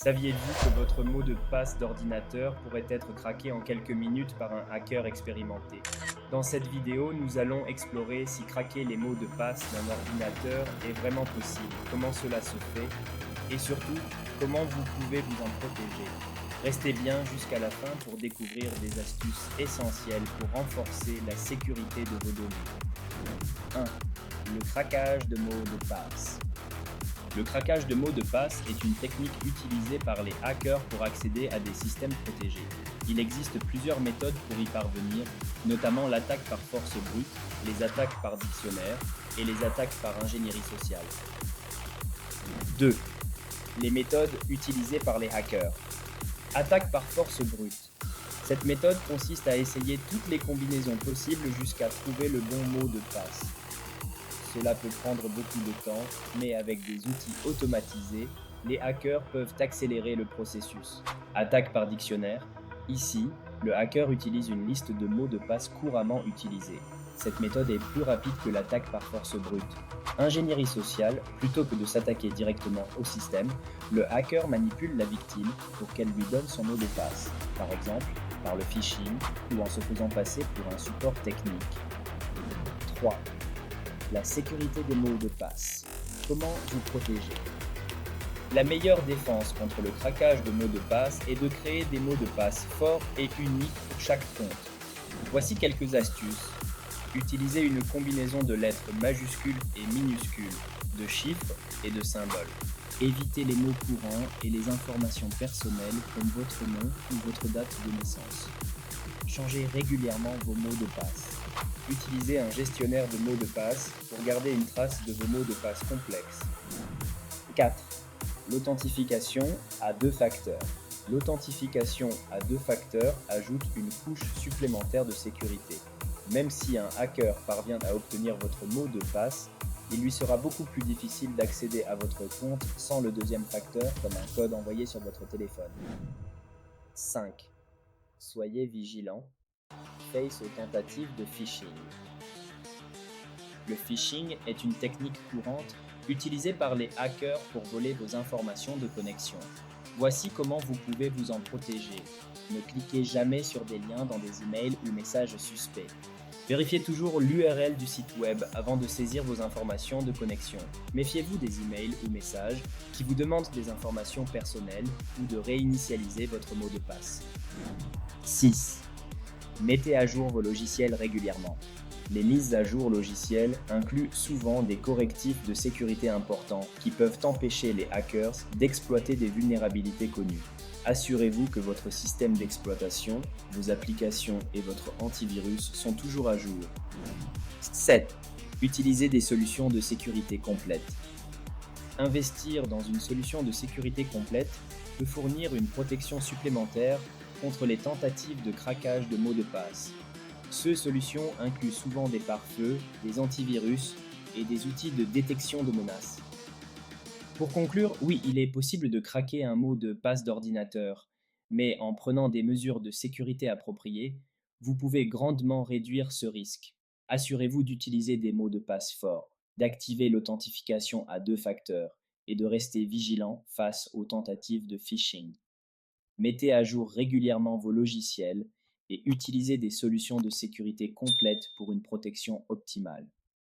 Saviez-vous que votre mot de passe d'ordinateur pourrait être craqué en quelques minutes par un hacker expérimenté? Dans cette vidéo, nous allons explorer si craquer les mots de passe d'un ordinateur est vraiment possible, comment cela se fait et surtout comment vous pouvez vous en protéger. Restez bien jusqu'à la fin pour découvrir des astuces essentielles pour renforcer la sécurité de vos données. 1. Le craquage de mots de passe. Le craquage de mots de passe est une technique utilisée par les hackers pour accéder à des systèmes protégés. Il existe plusieurs méthodes pour y parvenir, notamment l'attaque par force brute, les attaques par dictionnaire et les attaques par ingénierie sociale. 2. Les méthodes utilisées par les hackers. Attaque par force brute. Cette méthode consiste à essayer toutes les combinaisons possibles jusqu'à trouver le bon mot de passe. Cela peut prendre beaucoup de temps, mais avec des outils automatisés, les hackers peuvent accélérer le processus. Attaque par dictionnaire. Ici, le hacker utilise une liste de mots de passe couramment utilisés. Cette méthode est plus rapide que l'attaque par force brute. Ingénierie sociale, plutôt que de s'attaquer directement au système, le hacker manipule la victime pour qu'elle lui donne son mot de passe, par exemple par le phishing ou en se faisant passer pour un support technique. 3. La sécurité des mots de passe. Comment vous protéger? La meilleure défense contre le craquage de mots de passe est de créer des mots de passe forts et uniques pour chaque compte. Voici quelques astuces. Utilisez une combinaison de lettres majuscules et minuscules, de chiffres et de symboles. Évitez les mots courants et les informations personnelles comme votre nom ou votre date de naissance. Changez régulièrement vos mots de passe. Utilisez un gestionnaire de mots de passe pour garder une trace de vos mots de passe complexes. 4. L'authentification à deux facteurs. L'authentification à deux facteurs ajoute une couche supplémentaire de sécurité. Même si un hacker parvient à obtenir votre mot de passe, il lui sera beaucoup plus difficile d'accéder à votre compte sans le deuxième facteur comme un code envoyé sur votre téléphone. 5. Soyez vigilant face aux tentatives de phishing. Le phishing est une technique courante utilisée par les hackers pour voler vos informations de connexion. Voici comment vous pouvez vous en protéger. Ne cliquez jamais sur des liens dans des emails ou messages suspects. Vérifiez toujours l'URL du site web avant de saisir vos informations de connexion. Méfiez-vous des emails ou messages qui vous demandent des informations personnelles ou de réinitialiser votre mot de passe. 6. Mettez à jour vos logiciels régulièrement. Les mises à jour logicielles incluent souvent des correctifs de sécurité importants qui peuvent empêcher les hackers d'exploiter des vulnérabilités connues. Assurez-vous que votre système d'exploitation, vos applications et votre antivirus sont toujours à jour. 7. Utilisez des solutions de sécurité complètes. Investir dans une solution de sécurité complète peut fournir une protection supplémentaire contre les tentatives de craquage de mots de passe. Ces solutions incluent souvent des pare-feux, des antivirus et des outils de détection de menaces. Pour conclure, oui, il est possible de craquer un mot de passe d'ordinateur, mais en prenant des mesures de sécurité appropriées, vous pouvez grandement réduire ce risque. Assurez-vous d'utiliser des mots de passe forts, d'activer l'authentification à deux facteurs et de rester vigilant face aux tentatives de phishing. Mettez à jour régulièrement vos logiciels et utilisez des solutions de sécurité complètes pour une protection optimale.